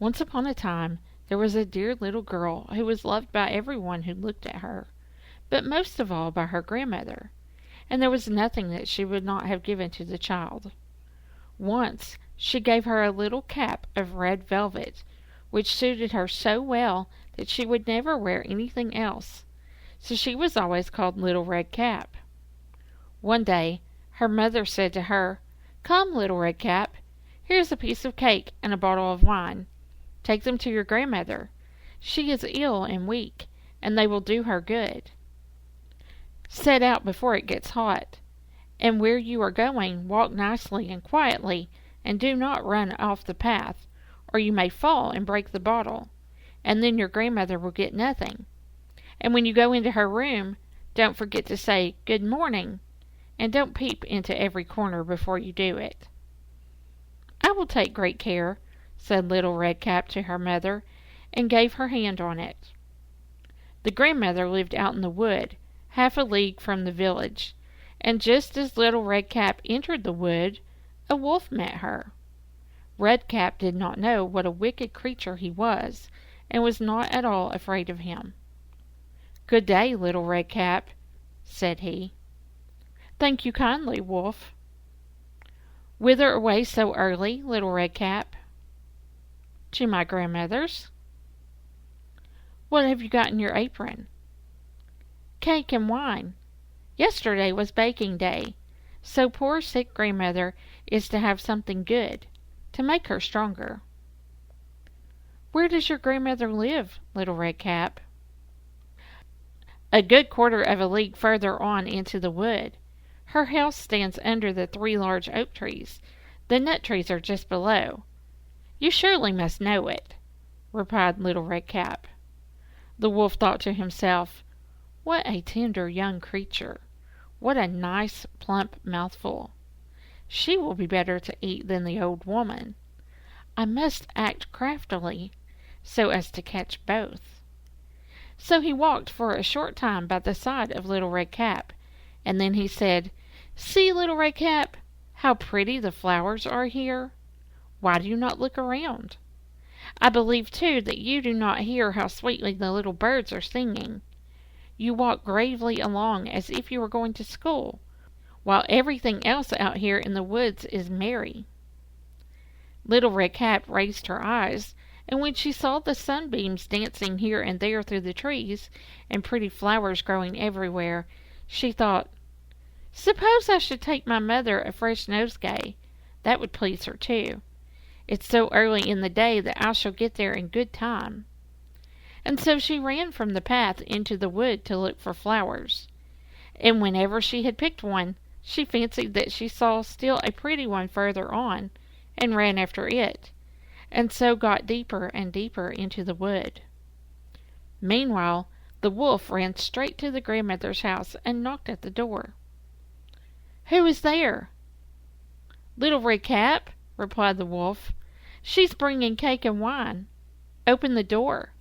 Once upon a time there was a dear little girl who was loved by everyone who looked at her, but most of all by her grandmother, and there was nothing that she would not have given to the child. Once she gave her a little cap of red velvet, which suited her so well that she would never wear anything else, so she was always called Little Red Cap. One day her mother said to her, "Come, Little Red Cap, here's a piece of cake and a bottle of wine. Take them to your grandmother. She is ill and weak, and they will do her good. Set out before it gets hot, and where you are going walk nicely and quietly, and do not run off the path, or you may fall and break the bottle, and then your grandmother will get nothing. And when you go into her room, don't forget to say 'Good morning,' and don't peep into every corner before you do it." "I will take great care," said Little Red Cap to her mother, and gave her hand on it. The grandmother lived out in the wood, half a league from the village, and just as Little Red Cap entered the wood, a wolf met her. Red Cap did not know what a wicked creature he was, and was not at all afraid of him. "Good day, Little Red Cap," said he. "Thank you kindly, Wolf." "Whither away so early, Little Red Cap?" "To my grandmother's." "What have you got in your apron?" "Cake and wine. Yesterday was baking day, so poor sick grandmother is to have something good, to make her stronger." "Where does your grandmother live, Little Red Cap?" "A good quarter of a league further on into the wood. Her house stands under the 3 large oak trees. The nut trees are just below. You surely must know it," replied Little Red Cap. The wolf thought to himself, "What a tender young creature! What a nice plump mouthful! She will be better to eat than the old woman. I must act craftily, so as to catch both." So he walked for a short time by the side of Little Red Cap, and then he said, "See, Little Red Cap, how pretty the flowers are here. Why do you not look around? I believe, too, that you do not hear how sweetly the little birds are singing. You walk gravely along as if you were going to school, while everything else out here in the woods is merry." Little Red Cap raised her eyes, and when she saw the sunbeams dancing here and there through the trees, and pretty flowers growing everywhere, she thought, "Suppose I should take my mother a fresh nosegay. That would please her too. It's so early in the day that I shall get there in good time." And so she ran from the path into the wood to look for flowers. And whenever she had picked one, she fancied that she saw still a pretty one further on, and ran after it, and so got deeper and deeper into the wood. Meanwhile, the wolf ran straight to the grandmother's house and knocked at the door. "Who is there?" "Little Red Cap," replied the wolf. "She's bringing cake and wine. Open the door."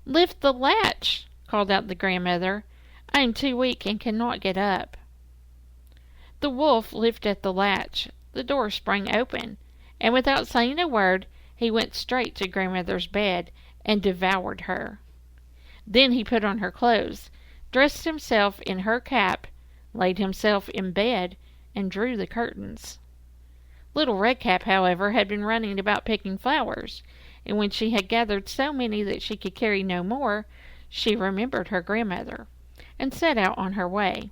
"Lift the latch," called out the grandmother. "I am too weak and cannot get up." The wolf lifted the latch. The door sprang open, and without saying a word, he went straight to grandmother's bed and devoured her. Then he put on her clothes, dressed himself in her cap, laid himself in bed, and drew the curtains. Little Red Cap, however, had been running about picking flowers, and when she had gathered so many that she could carry no more, she remembered her grandmother, and set out on her way.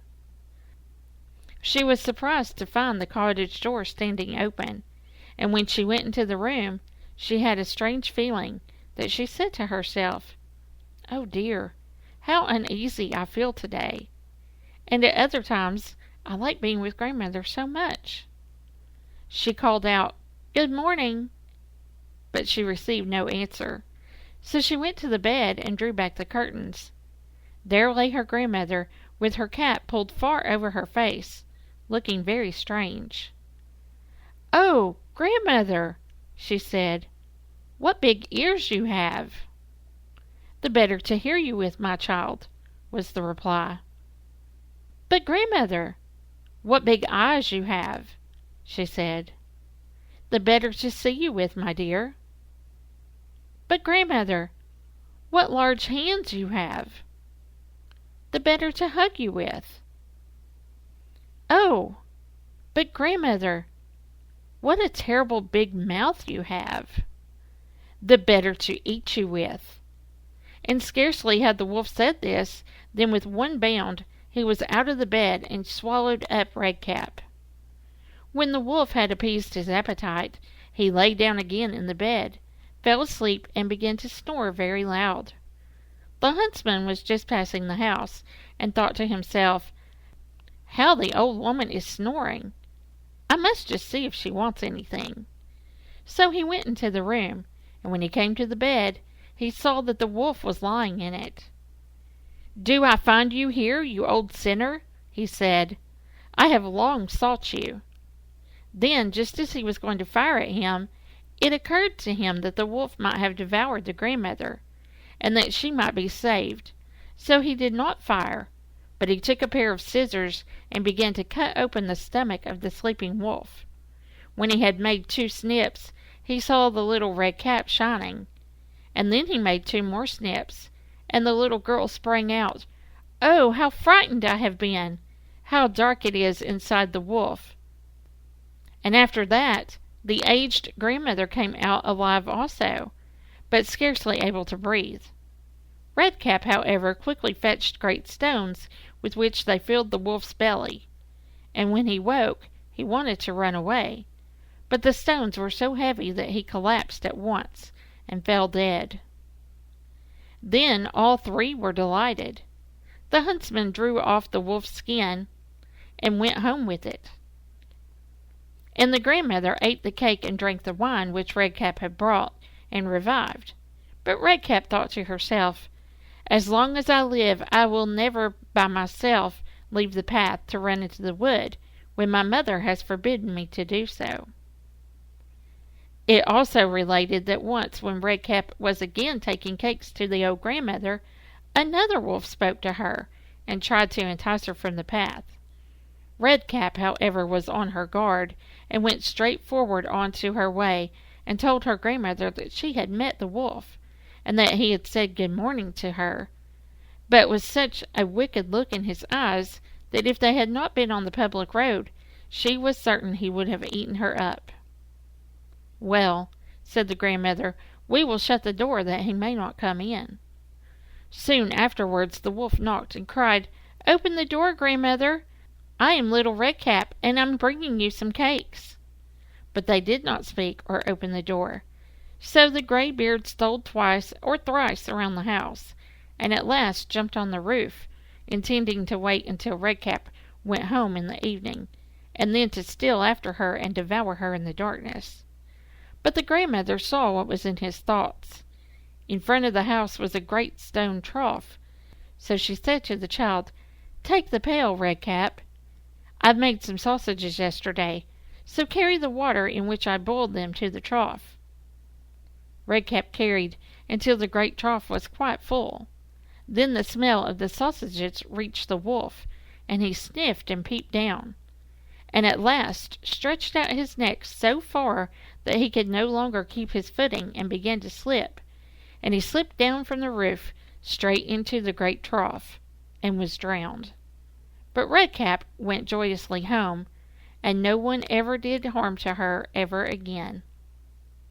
She was surprised to find the cottage door standing open, and when she went into the room, she had a strange feeling that she said to herself, "Oh dear, how uneasy I feel today, and at other times I like being with grandmother so much." She called out, "Good morning," but she received no answer, so she went to the bed and drew back the curtains. There lay her grandmother, with her cap pulled far over her face, looking very strange. "Oh, grandmother," she said, "what big ears you have!" "The better to hear you with, my child," was the reply. "But, grandmother, what big eyes you have!" she said. "The better to see you with, my dear." "But, grandmother, what large hands you have! The better to hug you with." "Oh, but, grandmother, what a terrible big mouth you have! The better to eat you with." And scarcely had the wolf said this, than with one bound he was out of the bed and swallowed up Redcap. When the wolf had appeased his appetite, he lay down again in the bed, fell asleep, and began to snore very loud. The huntsman was just passing the house, and thought to himself, "How the old woman is snoring! I must just see if she wants anything." So he went into the room, and when he came to the bed, he saw that the wolf was lying in it. "Do I find you here, you old sinner?" he said. "I have long sought you." Then, just as he was going to fire at him, it occurred to him that the wolf might have devoured the grandmother, and that she might be saved. So he did not fire, but he took a pair of scissors and began to cut open the stomach of the sleeping wolf. When he had made 2 snips, he saw the little red cap shining. And then he made 2 more snips, and the little girl sprang out, "Oh, how frightened I have been! How dark it is inside the wolf!" And after that, the aged grandmother came out alive also, but scarcely able to breathe. Redcap, however, quickly fetched great stones, with which they filled the wolf's belly, and when he woke, he wanted to run away, but the stones were so heavy that he collapsed at once, and fell dead. Then all 3 were delighted. The huntsman drew off the wolf's skin, and went home with it. And the grandmother ate the cake and drank the wine which Redcap had brought, and revived. But Redcap thought to herself, "As long as I live, I will never by myself leave the path to run into the wood, when my mother has forbidden me to do so." It also related that once when Redcap was again taking cakes to the old grandmother, another wolf spoke to her, and tried to entice her from the path. Redcap, however, was on her guard, and went straight forward on to her way, and told her grandmother that she had met the wolf, and that he had said good morning to her, but with such a wicked look in his eyes that if they had not been on the public road, she was certain he would have eaten her up. "Well," said the grandmother, "we will shut the door that he may not come in." Soon afterwards the wolf knocked and cried, "Open the door, grandmother! I am little Redcap, and I'm bringing you some cakes." But they did not speak or open the door. So the greybeard stole twice or thrice around the house, and at last jumped on the roof, intending to wait until Redcap went home in the evening, and then to steal after her and devour her in the darkness. But the grandmother saw what was in his thoughts. In front of the house was a great stone trough, so she said to the child, "Take the pail, Redcap. I've made some sausages yesterday, so carry the water in which I boiled them to the trough." Redcap carried until the great trough was quite full. Then the smell of the sausages reached the wolf, and he sniffed and peeped down, and at last stretched out his neck so far that he could no longer keep his footing, and began to slip, and he slipped down from the roof straight into the great trough, and was drowned. But Redcap went joyously home, and no one ever did harm to her ever again.